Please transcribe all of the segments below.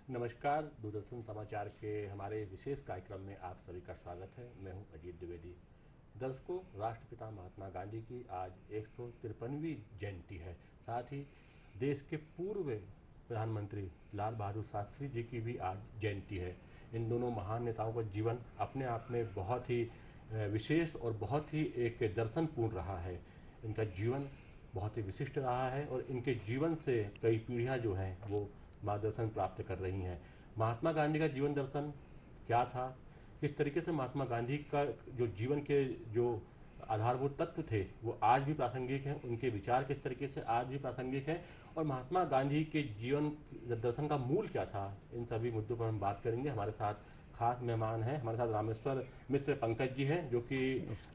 नमस्कार, दूरदर्शन समाचार के हमारे विशेष कार्यक्रम में आप सभी का स्वागत है। मैं हूं अजीत द्विवेदी। दर्शकों, राष्ट्रपिता महात्मा गांधी की आज 153वीं जयंती है। साथ ही देश के पूर्व प्रधानमंत्री लाल बहादुर शास्त्री जी की भी आज जयंती है। इन दोनों महान नेताओं का जीवन अपने आप में बहुत ही विशेष और बहुत ही एक दर्शनपूर्ण रहा है। इनका जीवन बहुत ही विशिष्ट रहा है और इनके जीवन से कई पीढ़ियां जो हैं वो मार्गदर्शन प्राप्त कर रही हैं। महात्मा गांधी का जीवन दर्शन क्या था, किस तरीके से महात्मा गांधी का जो जीवन के जो आधारभूत तत्व थे वो आज भी प्रासंगिक हैं, उनके विचार किस तरीके से आज भी प्रासंगिक हैं और महात्मा गांधी के जीवन दर्शन का मूल क्या था, इन सभी मुद्दों पर हम बात करेंगे। हमारे साथ खास मेहमान हैं, हमारे साथ रामेश्वर मिश्र पंकज जी हैं जो कि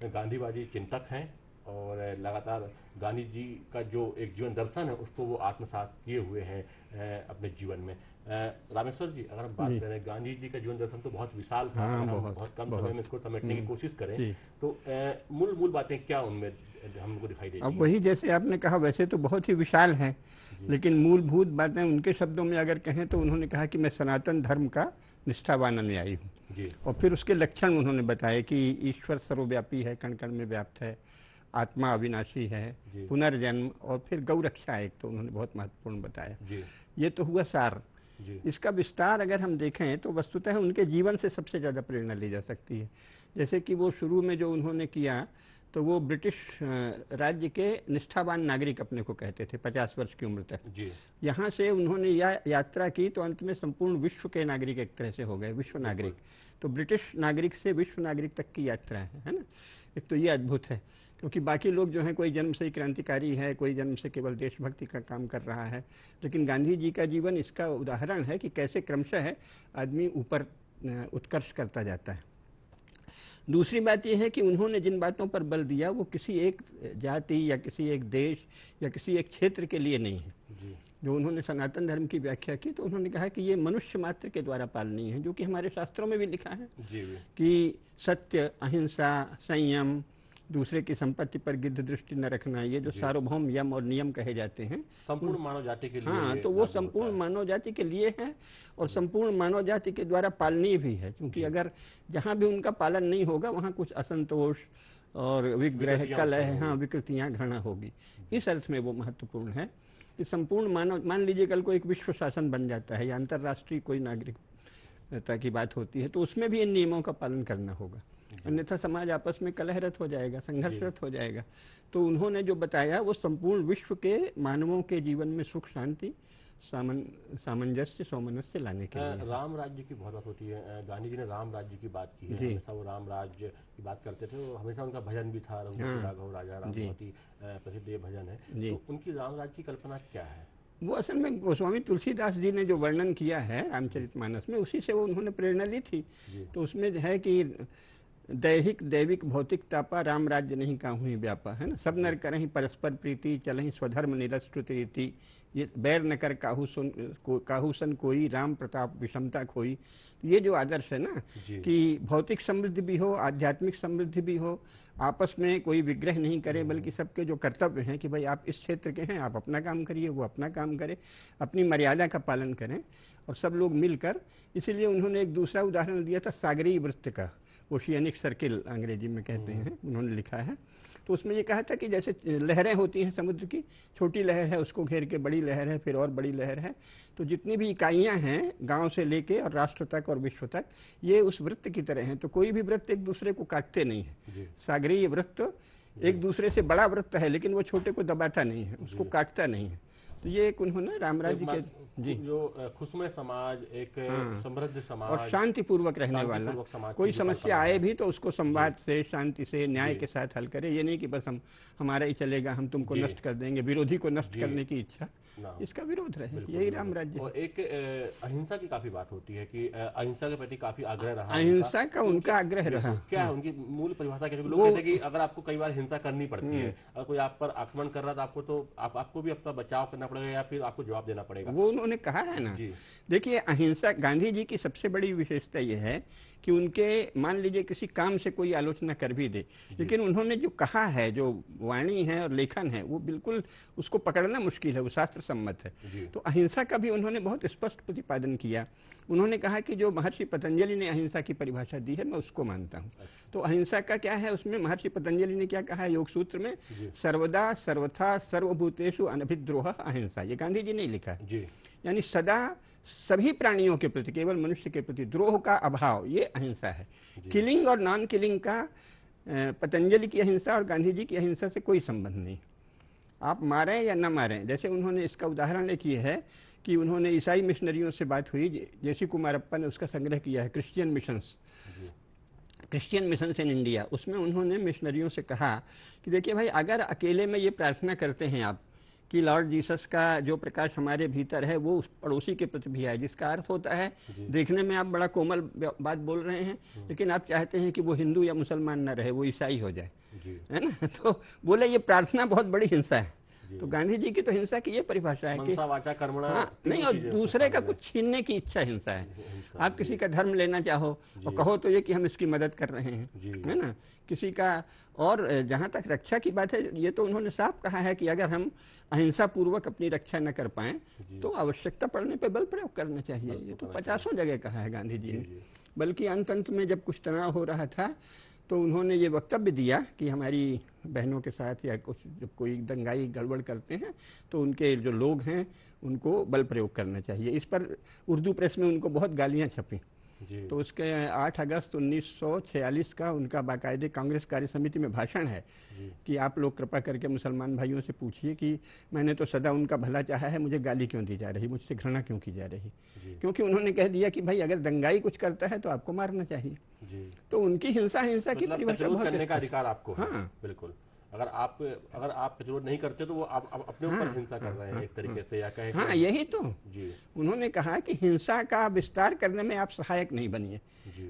गांधीवादी चिंतक हैं और लगातार गांधी जी का जो एक जीवन दर्शन है उसको वो आत्मसात किए हुए हैं अपने जीवन में। रामेश्वर जी, अगर हम बात करें गांधी जी का जीवन दर्शन तो बहुत विशाल था। अगर हम बहुत कम समय में इसको समेटने की कोशिश करें तो मूल बातें क्या उनमें हमको दिखाई देती हैं? अब वही जैसे आपने कहा, वैसे तो बहुत ही विशाल है, लेकिन मूलभूत बातें उनके शब्दों में अगर कहें तो उन्होंने कहा कि मैं सनातन धर्म का निष्ठावान अनुयायी हूँ। और फिर उसके लक्षण उन्होंने बताए कि ईश्वर सर्वव्यापी है, कण कण में व्याप्त है, आत्मा अविनाशी है, पुनर्जन्म, और फिर गौ रक्षा एक तो उन्होंने बहुत महत्वपूर्ण बताया। ये तो हुआ सार। इसका विस्तार अगर हम देखें तो वस्तुतः उनके जीवन से सबसे ज़्यादा प्रेरणा ली जा सकती है। जैसे कि वो शुरू में जो उन्होंने किया तो वो ब्रिटिश राज्य के निष्ठावान नागरिक अपने को कहते थे 50 वर्ष की उम्र तक। यहाँ से उन्होंने यात्रा की तो अंत में संपूर्ण विश्व के नागरिक एक तरह से हो गए, विश्व नागरिक। तो ब्रिटिश नागरिक से विश्व नागरिक तक की यात्रा है ना। एक तो ये अद्भुत है, क्योंकि बाकी लोग जो हैं कोई जन्म से ही क्रांतिकारी है, कोई जन्म से केवल देशभक्ति का काम कर रहा है, लेकिन गांधी जी का जीवन इसका उदाहरण है कि कैसे क्रमशः आदमी ऊपर उत्कर्ष करता जाता है। दूसरी बात यह है कि उन्होंने जिन बातों पर बल दिया वो किसी एक जाति या किसी एक देश या किसी एक क्षेत्र के लिए नहीं है। जो उन्होंने सनातन धर्म की व्याख्या की तो उन्होंने कहा कि ये मनुष्य मात्र के द्वारा पालनीय है, जो कि हमारे शास्त्रों में भी लिखा है कि सत्य, अहिंसा, संयम, दूसरे की संपत्ति पर गिद्ध दृष्टि न रखना, ये जो सार्वभौम यम और नियम कहे जाते हैं संपूर्ण मानव जाति के लिए। हाँ, तो वो संपूर्ण मानव जाति के लिए है और संपूर्ण मानव जाति के द्वारा पालनीय भी है, क्योंकि अगर जहाँ भी उनका पालन नहीं होगा वहाँ कुछ असंतोष और विग्रह, कलह, हाँ, विकृतियाँ, घृणा होगी। इस अर्थ में वो महत्वपूर्ण है कि संपूर्ण मानव, मान लीजिए कल को एक विश्व शासन बन जाता है या अंतर्राष्ट्रीय कोई नागरिकता की बात होती है तो उसमें भी इन नियमों का पालन करना होगा, अन्यथा समाज आपस में कलहरत हो जाएगा, संघर्षरत हो जाएगा। तो उन्होंने जो बताया वो संपूर्ण विश्व के मानवों के जीवन में सुख, शांति, सामंजस्य, सौमनस्य लाने के लिए। राम राज्य की बहुत बात होती है। गांधी जी ने राम राज्य की बात की है, हमेशा वो राम राज्य की बात करते थे। वो हमेशा उनका भजन भी था, राघव राजा राम, बहुत ही प्रसिद्ध ये भजन है। तो उनकी राम राज्य की कल्पना क्या है? वो असल में गोस्वामी तुलसीदास जी ने जो वर्णन किया है रामचरितमानस में, उसी से वो उन्होंने प्रेरणा ली थी। तो उसमें है कि दैहिक दैविक भौतिक तापा, राम राज्य नहीं काहू ही व्यापा, है ना। सब नर करहीं परस्पर प्रीति, चलहीं स्वधर्म निरस्तुत रीति, ये बैर न कर काहू सन कोई, राम प्रताप विषमता खोई। ये जो आदर्श है ना कि भौतिक समृद्धि भी हो, आध्यात्मिक समृद्धि भी हो, आपस में कोई विग्रह नहीं करे, बल्कि सबके जो कर्तव्य हैं कि भाई आप इस क्षेत्र के हैं, आप अपना काम करिए, वो अपना काम करे, अपनी मर्यादा का पालन करें और सब लोग मिलकर। इसीलिए उन्होंने एक दूसरा उदाहरण दिया था सागरीय वृत्त का, ओशियनिक सर्किल अंग्रेजी में कहते हैं, उन्होंने लिखा है। तो उसमें ये कहा था कि जैसे लहरें होती हैं समुद्र की, छोटी लहर है उसको घेर के बड़ी लहर है, फिर और बड़ी लहर है, तो जितनी भी इकाइयां हैं गांव से लेके और राष्ट्र तक और विश्व तक, ये उस वृत्त की तरह हैं। तो कोई भी वृत्त एक दूसरे को काटते नहीं है। सागरीय वृत्त एक दूसरे से बड़ा वृत्त है, लेकिन वो छोटे को दबाता नहीं है, उसको काटता नहीं है। तो ये एक उन्होंने राम राज्य के जो खुशमय समाज, एक समृद्ध समाज और शांतिपूर्वक रहने वाला, कोई समस्या आए भी तो उसको संवाद से, शांति से, न्याय के साथ हल करे। ये नहीं कि बस हमारा ही चलेगा, हम तुमको नष्ट कर देंगे, विरोधी को नष्ट करने की इच्छा, इसका विरोध रहे, यही राम राज्य। और एक अहिंसा की काफी बात होती है कि अहिंसा के प्रति काफी आग्रह रहा, अहिंसा का उनका आग्रह रहा। क्या है उनकी मूल परिभाषा? क्या? लोग कहते हैं कि अगर आपको कई बार हिंसा करनी पड़ती है, अगर कोई आप पर आक्रमण कर रहा है तो आपको भी अपना बचाव करना पड़ेगा या फिर आपको जवाब देना पड़ेगा? वो उन्होंने कहा है ना। देखिए, अहिंसा, गांधी जी की सबसे बड़ी विशेषता ये है कि उनके, मान लीजिए किसी काम से कोई आलोचना कर भी दे, लेकिन उन्होंने जो कहा है, जो वाणी है और लेखन है, वो बिल्कुल उसको पकड़ना मुश्किल है, वो शास्त्र सम्मत है। तो अहिंसा का भी उन्होंने बहुत स्पष्ट प्रतिपादन किया। उन्होंने कहा कि जो महर्षि पतंजलि ने अहिंसा की परिभाषा दी है, मैं उसको मानता हूँ। तो अहिंसा का क्या है, उसमें महर्षि पतंजलि ने क्या कहा है योग सूत्र में, सर्वदा सर्वथा सर्वभूतेषु अनभिद्रोह अहिंसा। ये गांधी जी ने लिखा है। यानी सदा सभी प्राणियों के प्रति, केवल मनुष्य के प्रति द्रोह का अभाव, ये अहिंसा है। किलिंग और नॉन किलिंग का पतंजलि की अहिंसा और गांधी जी की अहिंसा से कोई संबंध नहीं। आप मारें या न मारें, जैसे उन्होंने इसका उदाहरण एक ये है कि उन्होंने ईसाई मिशनरियों से बात हुई, जैसी कुमारप्पा ने उसका संग्रह किया है, क्रिश्चियन मिशंस इन इंडिया। उसमें उन्होंने मिशनरियों से कहा कि देखिए भाई, अगर अकेले में ये प्रार्थना करते हैं आप कि लॉर्ड जीसस का जो प्रकाश हमारे भीतर है वो उस पड़ोसी के प्रति भी आए, जिसका अर्थ होता है, देखने में आप बड़ा कोमल बात बोल रहे हैं, लेकिन आप चाहते हैं कि वो हिंदू या मुसलमान न रहे, वो ईसाई हो जाए, है ना। तो बोले ये प्रार्थना बहुत बड़ी हिंसा है। तो गांधी जी की तो हिंसा की ये परिभाषा है कि नहीं, और दूसरे का कुछ छीनने की इच्छा हिंसा है। आप किसी का धर्म लेना चाहो और कहो तो ये कि हम इसकी मदद कर रहे हैं, है ना, किसी का। और जहाँ तक रक्षा की बात है, ये तो उन्होंने साफ कहा है कि अगर हम अहिंसा पूर्वक अपनी रक्षा न कर पाएं तो आवश्यकता पड़ने पर बल प्रयोग करना चाहिए। ये तो 50 जगह कहा है गांधी जी ने। बल्कि अंत में जब कुछ तनाव हो रहा था तो उन्होंने ये वक्तव्य दिया कि हमारी बहनों के साथ या कुछ जब कोई दंगाई गड़बड़ करते हैं तो उनके जो लोग हैं उनको बल प्रयोग करना चाहिए। इस पर उर्दू प्रेस में उनको बहुत गालियां छपी। तो उसके 8 अगस्त 1946 का उनका बाकायदे कांग्रेस कार्य समिति में भाषण है कि आप लोग कृपा करके मुसलमान भाइयों से पूछिए कि मैंने तो सदा उनका भला चाहा है, मुझे गाली क्यों दी जा रही, मुझसे घृणा क्यों की जा रही। क्योंकि उन्होंने कह दिया कि भाई अगर दंगाई कुछ करता है तो आपको मारना चाहिए। तो उनकी हिंसा की परिभाषा करने का अधिकार आपको है। हाँ, बिल्कुल। अगर आप प्रतिरोध नहीं करते तो वो आप अपने ऊपर हिंसा कर रहे हैं एक तरीके से, या कहें। हाँ, यही तो उन्होंने कहा कि हिंसा का विस्तार करने में आप सहायक नहीं बनिए।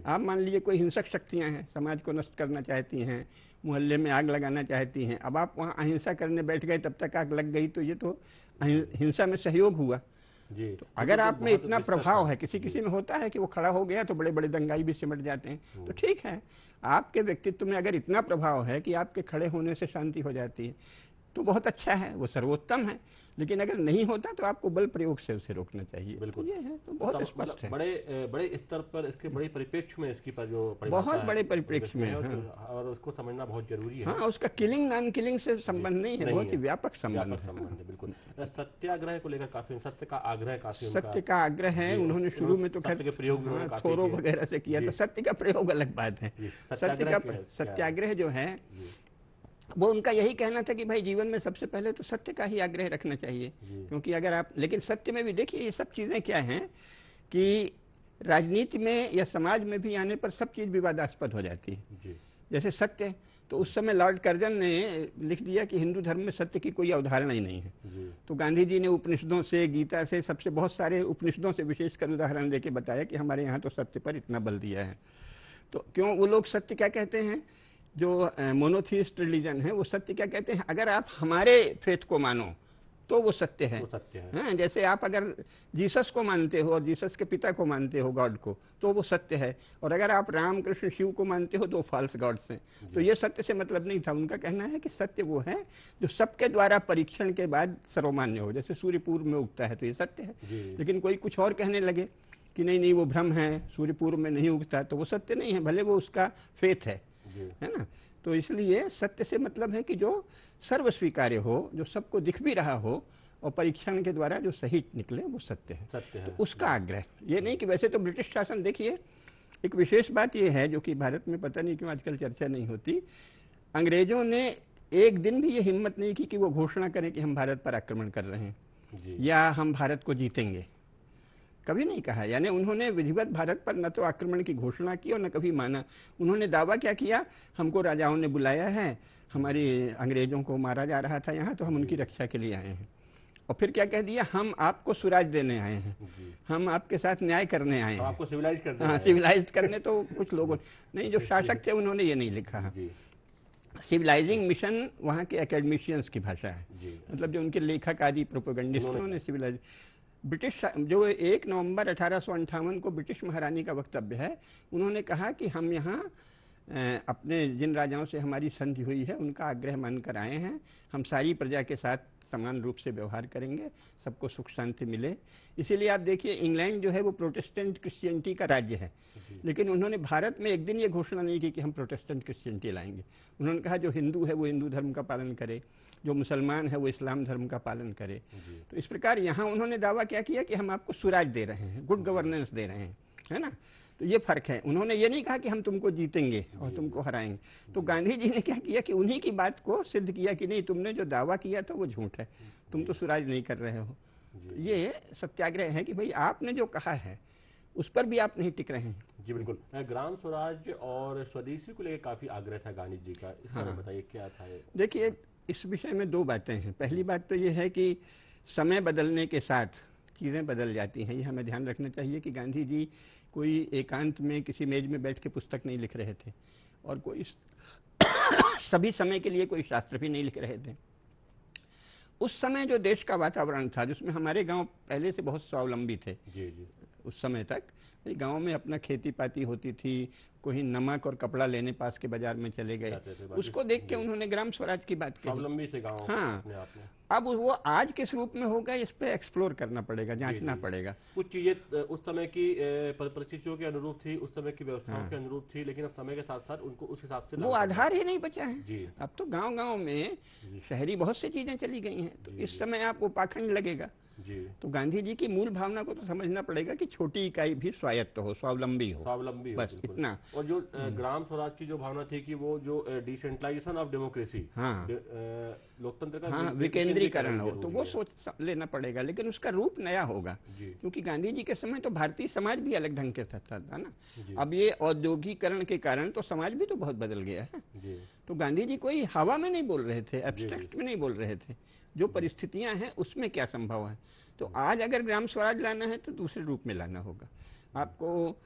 आप मान लीजिए कोई हिंसक शक्तियां हैं, समाज को नष्ट करना चाहती हैं, मोहल्ले में आग लगाना चाहती हैं, अब आप वहाँ अहिंसा करने बैठ गए, तब तक आग लग गई, तो ये तो हिंसा में सहयोग हुआ। तो अगर आप में इतना प्रभाव है, किसी में होता है कि वो खड़ा हो गया तो बड़े बड़े दंगाई भी सिमट जाते हैं, तो ठीक है, आपके व्यक्तित्व में अगर इतना प्रभाव है कि आपके खड़े होने से शांति हो जाती है तो बहुत अच्छा है, वो सर्वोत्तम है। लेकिन अगर नहीं होता तो आपको बल प्रयोग से उसे रोकना चाहिए। बिल्कुल, ये है तो बहुत स्पष्ट है। बड़े स्तर पर इसके बड़े परिप्रेक्ष्य में इसकी पर जो बहुत बड़े परिप्रेक्ष्य में, और उसको समझना बहुत जरूरी है। हाँ, उसका किलिंग नॉन किलिंग से संबंध नहीं है, बहुत ही व्यापक संबंध है। बिल्कुल। सत्याग्रह को लेकर काफी, सत्य का आग्रह काफी, सत्य का आग्रह है। उन्होंने शुरू में तो खैर प्रयोग थोरो वगैरह से किया था, सत्य का प्रयोग अलग बात है। सत्याग्रह जो है वो उनका यही कहना था कि भाई जीवन में सबसे पहले तो सत्य का ही आग्रह रखना चाहिए। क्योंकि अगर आप, लेकिन सत्य में भी देखिए ये सब चीज़ें क्या हैं कि राजनीति में या समाज में भी आने पर सब चीज़ विवादास्पद हो जाती है। जैसे सत्य, तो उस समय लॉर्ड कर्जन ने लिख दिया कि हिंदू धर्म में सत्य की कोई अवधारणा ही नहीं है। तो गांधी जी ने उपनिषदों से, गीता से, सबसे बहुत सारे उपनिषदों से विशेषकर उदाहरण देके बताया कि हमारे यहाँ तो सत्य पर इतना बल दिया है। तो क्यों वो लोग सत्य क्या कहते हैं, जो मोनोथीस्ट रिलीजन है, वो सत्य क्या कहते हैं, अगर आप हमारे फेथ को मानो तो वो सत्य है। हाँ, जैसे आप अगर जीसस को मानते हो और जीसस के पिता को मानते हो, गॉड को, तो वो सत्य है। और अगर आप राम कृष्ण शिव को मानते हो तो फॉल्स गॉड्स हैं। तो ये सत्य से मतलब नहीं था। उनका कहना है कि सत्य वो है जो सबके द्वारा परीक्षण के बाद सर्वमान्य हो। जैसे सूर्य पूर्व में उगता है तो ये सत्य है। लेकिन कोई कुछ और कहने लगे कि नहीं वो भ्रम है, सूर्य पूर्व में नहीं उगता, तो वो सत्य नहीं है, भले वो उसका फेथ है ना। तो इसलिए सत्य से मतलब है कि जो सर्व स्वीकार्य हो, जो सबको दिख भी रहा हो और परीक्षण के द्वारा जो सही निकले, वो सत्य है। तो उसका आग्रह, ये नहीं कि वैसे तो ब्रिटिश शासन, देखिए एक विशेष बात ये है जो कि भारत में पता नहीं क्यों आजकल चर्चा नहीं होती, अंग्रेजों ने एक दिन भी ये हिम्मत नहीं की कि वो घोषणा करें कि हम भारत पर आक्रमण कर रहे हैं या हम भारत को जीतेंगे, कभी नहीं कहा। यानी उन्होंने विधिवत भारत पर न तो आक्रमण की घोषणा की और न कभी माना। उन्होंने दावा क्या किया, हमको राजाओं ने बुलाया है, हमारी अंग्रेजों को मारा जा रहा था यहाँ, तो हम उनकी रक्षा के लिए आए हैं। और फिर क्या कह दिया, हम आपको स्वराज देने आए हैं, हम आपके साथ न्याय करने आए हैं, आपको सिविलाइज करने। हाँ, सिविलाइज करने। तो कुछ लोगों नहीं, जो शासक थे उन्होंने ये नहीं लिखा। सिविलाइजिंग मिशन वहाँ के एकेडमिशियंस की भाषा है, जी। मतलब जो उनके लेखक आदि प्रोपेगेंडिस्ट उन्होंने सिविलाइज ब्रिटिश जो 1 नवंबर 1858 को ब्रिटिश महारानी का वक्तव्य है, उन्होंने कहा कि हम यहाँ अपने जिन राजाओं से हमारी संधि हुई है उनका आग्रह मानकर आए हैं, हम सारी प्रजा के साथ समान रूप से व्यवहार करेंगे, सबको सुख शांति मिले। इसीलिए आप देखिए इंग्लैंड जो है वो प्रोटेस्टेंट क्रिश्चियनिटी का राज्य है, लेकिन उन्होंने भारत में एक दिन ये घोषणा नहीं की कि हम प्रोटेस्टेंट क्रिश्चियनिटी लाएंगे। उन्होंने कहा जो हिंदू है वो हिंदू धर्म का पालन करे, जो मुसलमान है वो इस्लाम धर्म का पालन करे। तो इस प्रकार यहाँ उन्होंने दावा क्या किया कि हम आपको स्वराज दे रहे हैं, गुड गवर्नेंस दे रहे हैं, है ना। तो ये फर्क है, उन्होंने ये नहीं कहा कि हम तुमको जीतेंगे और तुमको हराएंगे। तो गांधी जी ने क्या किया कि उन्हीं की बात को सिद्ध किया कि नहीं, तुमने जो दावा किया था वो झूठ है, तुम तो स्वराज नहीं कर रहे हो। ये सत्याग्रह है कि भाई आपने जो कहा है उस पर भी आप नहीं टिक रहे हैं। जी बिल्कुल। ग्राम स्वराज और स्वदेशी को लेकर काफ़ी आग्रह था गांधी जी का, इस बारे में बताइए क्या था ये? देखिए इस विषय में 2 बातें हैं। पहली बात तो ये है कि समय बदलने के साथ चीज़ें बदल जाती हैं, ये हमें ध्यान रखना चाहिए कि गांधी जी कोई एकांत में किसी मेज में बैठ के पुस्तक नहीं लिख रहे थे और कोई सभी समय के लिए कोई शास्त्र भी नहीं लिख रहे थे। उस समय जो देश का वातावरण था, जिसमें हमारे गांव पहले से बहुत स्वावलंबी थे, जी जी, उस समय तक गांव में अपना खेती पाती होती थी, कोई नमक और कपड़ा लेने पास के बाजार में चले गए, उसको देख के उन्होंने ग्राम स्वराज की बात कही। स्वावलंबी थे गांव हाँ, अपने आप में। अब वो आज किस रूप में होगा इस पे एक्सप्लोर करना पड़ेगा, जांचना पड़ेगा। कुछ चीजें उस समय की परिस्थितियों के अनुरूप थी, उस समय की व्यवस्थाओं के अनुरूप थी, लेकिन अब समय के साथ साथ उनको उस हिसाब से वो आधार ही नहीं बचा है जी। अब तो गांव गांव में शहरी बहुत सी चीजें चली गई हैं, तो इस समय आपको पाखंड लगेगा जी। तो गांधी जी की मूल भावना को तो समझना पड़ेगा कि छोटी इकाई भी स्वायत्त हो, स्वावलंबी हो, बस इतना। और जो ग्राम स्वराज की जो भावना थी कि वो जो डिसेंट्रलाइजेशन ऑफ डेमोक्रेसी, लोकतंत्र का विकेंद्रीकरण हो, तो वो सोच लेना पड़ेगा, लेकिन उसका रूप नया होगा, क्योंकि गांधी जी के समय तो भारतीय समाज भी अलग ढंग के था ना। अब ये औद्योगिकरण के कारण तो समाज भी तो बहुत बदल गया है। तो गांधी जी कोई हवा में नहीं बोल रहे थे, एब्स्ट्रैक्ट में नहीं बोल रहे थे, जो परिस्थितियां हैं उसमें क्या संभव है। तो आज अगर ग्राम स्वराज लाना है तो दूसरे रूप में लाना होगा, आपको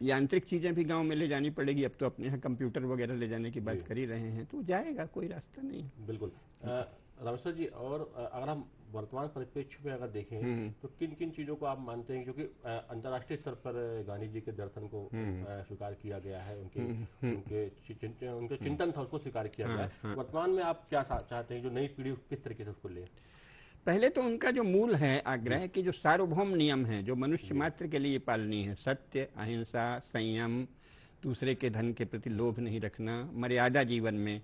यांत्रिक चीज़ें भी गांव में ले जानी पड़ेगी। अब तो अपने यहाँ कंप्यूटर वगैरह ले जाने की बात कर ही रहे हैं, तो जाएगा, कोई रास्ता नहीं। बिल्कुल। रामेश्वर जी, और अगर हम वर्तमान परिप्रेक्ष्य में अगर देखें तो किन किन चीज़ों को आप मानते हैं, क्योंकि अंतर्राष्ट्रीय स्तर पर गांधी जी के दर्शन को स्वीकार किया गया है, उनके चिंतन था उसको स्वीकार किया गया है। वर्तमान में आप क्या चाहते हैं, जो नई पीढ़ी किस तरीके से उसको ले? पहले तो उनका जो मूल है आग्रह कि जो सार्वभौम नियम है जो मनुष्य मात्र के लिए पालनीय है, सत्य, अहिंसा, संयम, दूसरे के धन के प्रति लोभ नहीं रखना, मर्यादा जीवन में,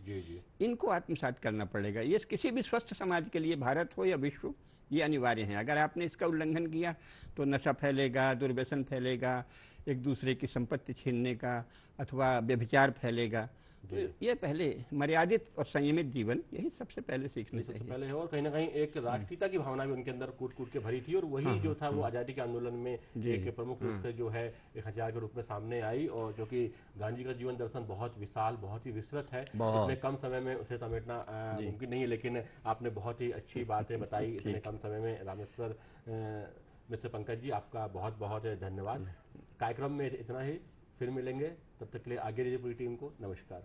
इनको आत्मसात करना पड़ेगा। ये किसी भी स्वस्थ समाज के लिए, भारत हो या विश्व, ये अनिवार्य है। अगर आपने इसका उल्लंघन किया तो नशा फैलेगा, दुर्व्यसन फैलेगा, एक दूसरे की संपत्ति छीनने का अथवा व्यभिचार फैलेगा। तो ये पहले मर्यादित और संयमित जीवन, यही सबसे पहले सीखना चाहिए। पहले है, और कहीं ना कहीं एक राष्ट्रीयता की भावना भी उनके अंदर कूट कूट के भरी थी, और वही जो था वो आज़ादी के आंदोलन में एक प्रमुख रूप से जो है एक हथियार के रूप में सामने आई। और जो कि गांधी का जीवन दर्शन बहुत विशाल, बहुत ही विस्तृत है, इतने कम समय में उसे समेटना मुमकिन नहीं है, लेकिन आपने बहुत ही अच्छी बातें बताई इतने कम समय में। रामेश्वर मिस्टर पंकज जी, आपका बहुत बहुत धन्यवाद। कार्यक्रम में इतना ही, फिर मिलेंगे, तब तक के लिए आगे रहिए पूरी टीम को। नमस्कार।